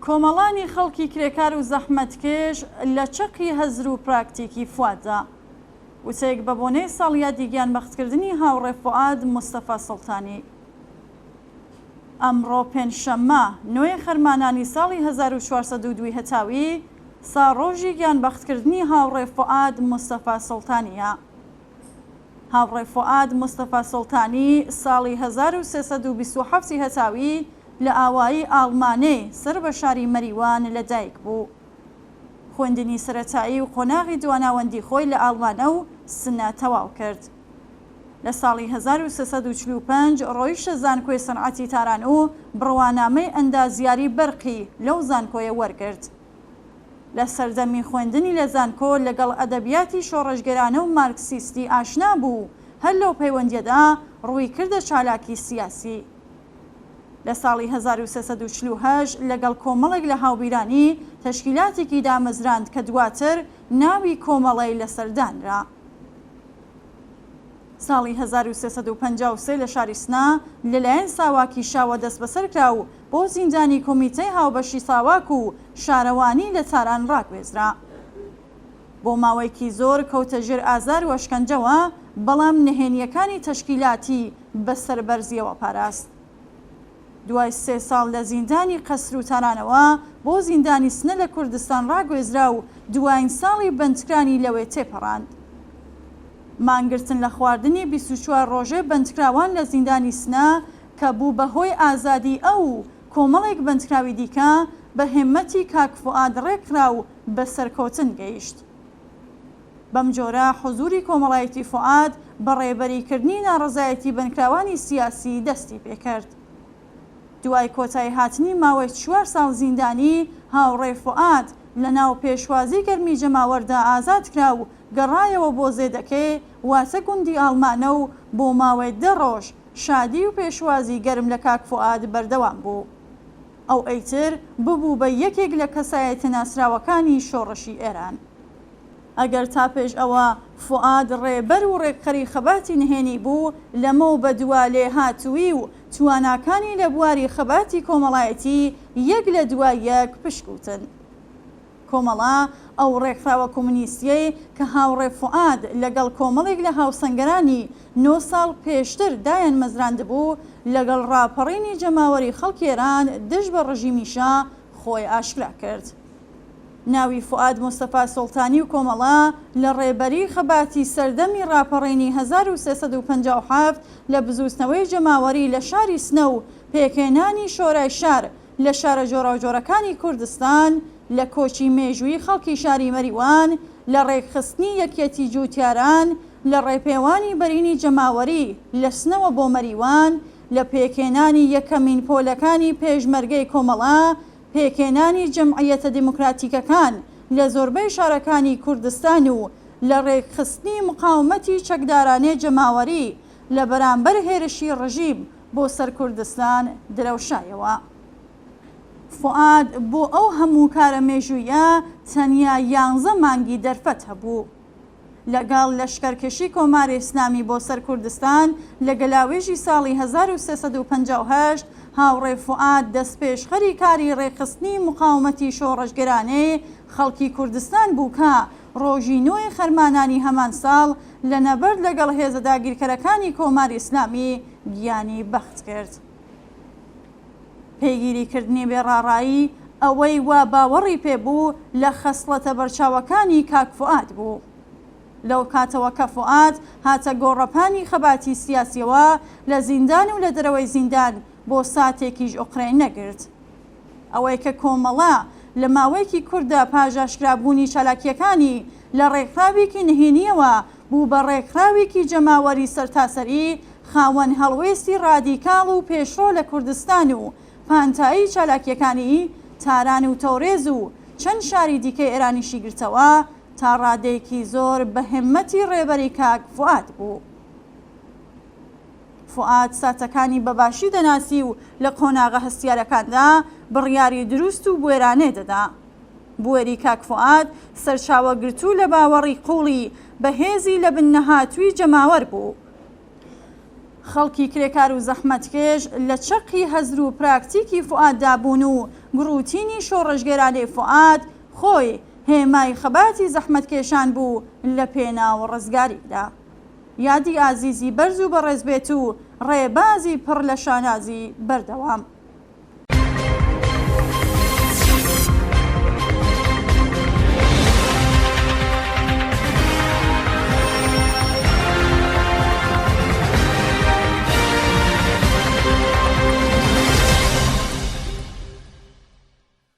کۆمەڵانی خەڵکی کرێکار و زەحمەتکێش لە چەقی هەزر و پراکتیکی فواددا. وتەیەک بە بۆنەی ساڵیادی گیانبەختکردنی هاوڕێ فواد مستەفا سوڵتانی. ئەمڕۆ پێنجشەممە 9 خەرمانانی ساڵی 1402 هەتاوی ساڕۆژی گیانبەختکردنی هاوڕێ فواد مستەفا سوڵتانیە. هاوڕێ فواد مستەفا سوڵتانی ساڵی 1327 هەتاوی لە ئاوایی ئاڵمانێ سەر بە شاری مەریوان لەدایک بوو. خوێندنی سەرەتایی و قۆناغی دواناوەندی خۆی لە ئاڵمانە و سنە تەواو کرد. لە ساڵی 1345 ڕۆیشتە زانکۆی سەنعەتی تاران و بڕوانامەی ئەندازیاری بەرقی لەو زانکۆیە وەرگرت. لە سەردەمی خوێندنی لە زانکۆ لەگەڵ ئەدەبیاتی شۆڕەشگەرانە و مارکسیستی ئاشنا بوو، هەر لەو پەیوەندیەدا ڕووی کردە چالاکی سیاسی. لە ساڵی 1348 لەگەڵ کۆمەڵێک لە هاوبیرانی تەشکیلاتێکی دامەزراند کە دواتر ناوی کۆمەڵەی لەسەردانرا. ساڵی 1353 لە شاری سنا لەلایەن ساواکی شاوە دەست بەسەر کرا و بۆ زیندانی کۆمیتەی هاوبەشی ساواک و شارەوانی لە تاران ڕاگوێزرا. بۆ ماوەیەکی زۆر کەوتە ژێر ئازار و ئەشکەنجەوە، بەڵام نهێنیەکانی تەشکیلاتی بەسەربەرزیەوە پاراست. دوای 3 ساڵ لە زیندانی قەسر و تارانەوە بۆ زیندانی سنە لە کوردستان ڕاگوێزرا و دوایین ساڵی بەندکرانی لەوێ تێپەڕاند. مانگرتن لە خواردنی 24 ڕۆژێ بەندکراوان لە زیندانی سنە کە بوو بەهۆی ئازادی ئەو کۆمەڵێک بەندکراوی دیکە بە هێمەتی کاک فواد ڕێکرا و بە سەرکەوتن گەیشت. بەم جۆرە حوزوری کۆمەڵایەتی فواد بە ڕێبەریکردنی ناڕەزایەتی بەندکراوانی سیاسی دەستی پێکرد. دوای کۆتایی هاتنی ماوەی 4 ساڵ زیندانی، هاوڕێ فواد لە ناو پێشوازی گەرمی جەماوەردا ئازاد کرا و گەڕایەوە بۆ زێدەکێ واتە گوندی ئاڵمانە و بۆ ماوەی 10 ڕۆژ شادی و پێشوازی گەرم لە کاک فواد بەردەوام بوو. ئەو ئەیتر ببوو بە یەکێک لە کەسایەتە ناسراوەکانی شۆڕشی ئێران. ئەگەر تا پێش ئەوە فواد ڕێبەر و ڕێکخەری خەباتی نهێنی بوو، لەمە و بەدوا لێ هاتووی و تواناکانی لە بواری خەباتی کۆمەڵایەتی یەک لە دوای یەک پشکوتن. کۆمەڵا ئەو ڕێکخراوە کۆمونیستیەی کە هاوڕێ فواد لەگەڵ کۆمەڵێک لە هاوسەنگەرانی 9 ساڵ پێشتر دایان مەزراند بوو، لەگەڵ ڕاپەڕینی جەماوەری خەڵکی ئێران دژ بە ڕژیمیشا خۆی ئاشکرا کرد. ناوی فواد مستەفا سوڵتانی و کۆمەڵا لە ڕێبەری خەباتی سەردەمی ڕاپەڕینی 1357 لە بزوستنەوەی جەماوەری لە شاری سنە و پێکێنانی شۆرای شار لە شارە جۆراوجۆرەکانی کوردستان، لە کۆچی مێژووی خەڵکی شاری مەریوان، لە ڕێکخستنی یەکێتی جووتیاران، لە ڕێپێوانی بەرینی جەماوەری لە سنەوە بۆ مەریوان، لە پێکێنانی یەکەمین پۆلەکانی پێشمەرگەی کۆمەڵا، پێکێنانی جەمعیەتە دیموکراتیکەکان لە زۆربەی شارەکانی کوردستان و لە ڕێکخستنی مقاومەتی چەکدارانەی جەماوەری لە بەرامبەر هێرشی ڕژیم بۆ سەر کوردستان درەوشایەوە. فواد بۆ ئەو هەموو کارە مێژوویە تەنیا 11 مانگی دەرفەت هەبوو. لەگەڵ لەشکەرکێشی کۆماری ئیسلامی بۆ سەر کوردستان لە گەلاوێژی ساڵی 1358 هاوڕێ فواد دەستپێشخەری کاری ڕێکخستنی مقاومەتی شۆڕەشگەرانەی خەڵکی کوردستان بوو کە ڕۆژی 9 خەرمانانی هەمان ساڵ لە نەبەرد لەگەڵ هێزە داگیرکەرەکانی کۆماری ئیسلامی گیانی بەخت کرد. پێگیریکردنی بێڕاڕایی ئەوەی وا باوەڕی پێبوو لە خەسڵەتە بەرچاوەکانی کاک فواد بوو. لەو کاتەوە کە فواد هاتە گۆڕەپانی خەباتی سیاسیەوە لە زیندان و لە دەرەوەی زیندان بۆ ساتێکیش ئوقرێن نەگرت. ئەوەی کە کۆمەڵا لە ماوەیەکی کووردا پاژاشکرابوونی چالاکیەکانی لە ڕێکخراوێکی نهێنیەوە بوو بە ڕێکخراوێکی جەماوەری سەرتاسەری خاوەن هەڵوێستی ڕادیکاڵ و پێشڕۆ لە کوردستان و پانتایی چالاکیەکانی تاران و تەورێز و چەند شاری دیکەی ئێرانیشی گرتەوە تا ڕادەیەکی زۆر بە هێمەتی ڕێبەری کاک فواد بوو. فواد ساتەکانی بەباشی دەناسی و لە قۆناغە هەستیارەکاندا بڕیاری دروست و بوێرانێ دەدا. بوێری کاک فواد سەرچاوەگرتوو لە باوەڕی قوڵی بەهێزی لە بنەهاتووی جەماوەر بوو. خەڵکی کرێکار و زەحمەتکێش لە چەقی هەزر و پراکتیکی فواددا بوون و گروتینی شۆڕژگەرانی فوعاد خۆی هێمای خەباتی زەحمەتکێشان بوو لە پێناو ڕزگاریدا. یادی ئازیزی بەرز و بەڕێزبێت و ڕێبازی پڕ لە شانازی بەردەوام.